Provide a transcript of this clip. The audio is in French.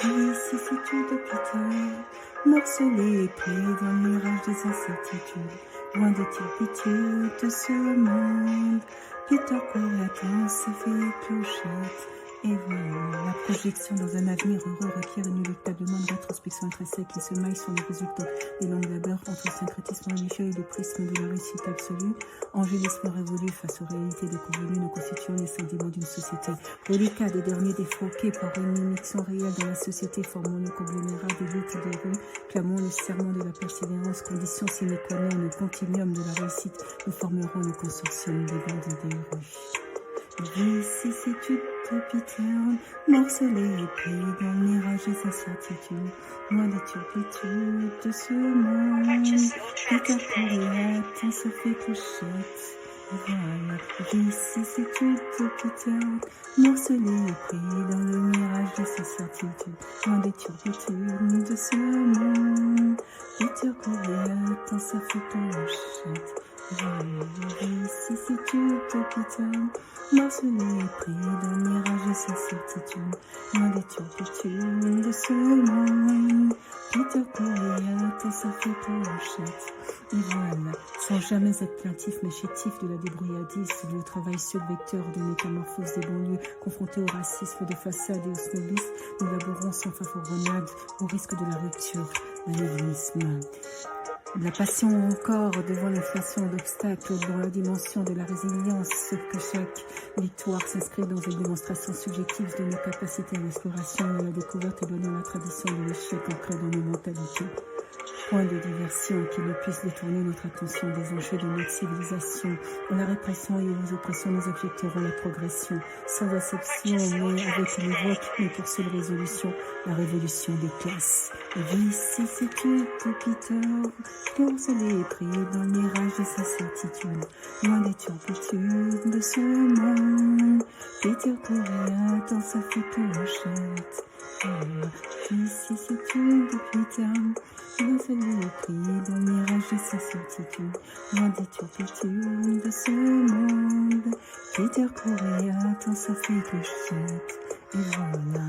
Vicissitude de Peter, morcelé et pris dans le mirage des incertitudes, loin des turpitudes de ce monde. Peter courait attend ses filles clochettes, et voilà, la projection dans un avenir heureux requiert inéluctablement une rétrospection intrinsèque qui se maille sur les résultats des longues labeurs entre le syncrétisme religieux et le prisme de la réussite absolue. Angélisme révolu face aux réalités déconvenues, nous constituons les sentiments d'une société. Reliquat des derniers défroqués par une immixtion réelle dans la société, formons le conglomérat d'élite de rue, clamons le serment de la persévérance, condition sine qua non, le continuum de la réussite, nous formerons le consortium des bandits des rues. Vicissitude de Peter, morcelé et pris dans le mirage des incertitudes, loin des turpitudes de ce monde. Peter courait attend sa fée clochette. Voilà, vicissitude de Peter, morcelé et pris dans le mirage des incertitudes, loin des turpitudes de ce monde. Peter courait attend sa fée clochette. Voilà, vicissitude de Peter, morcelé et pris dans le mirage des incertitudes, loin des turpitudes de ce monde. Peter courait attend sa fée clochette. Et voilà, sans jamais être plaintif mais chétif de la débrouillardise, le travail seul vecteur de métamorphose des banlieues, confrontés au racisme de façade et au snobisme, nous laborons sans fanfaronnade, au risque de la rupture, l'animisme. La passion encore devant l'inflation d'obstacles dans la dimension de la résilience, sauf que chaque victoire s'inscrit dans une démonstration subjective de nos capacités à l'exploration et à la découverte et donnant la tradition de l'échec ancrée dans nos mentalités. Point de diversion qui ne puisse détourner notre attention des enjeux de notre civilisation. En la répression et aux oppressions, nous objecterons la progression, sans exception, mais avec une évoque, mais pour seule résolution, la révolution des classes. Vicissitude de Peter, morcelé et pris dans le mirage des incertitudes, loin des turpitudes de ce monde. Peter courait dans sa fée clochette. Vicissitude de Peter, morcelé et pris dans le mirage des incertitudes, loin des turpitudes de ce monde. Peter courait dans sa fée clochette. Et voilà.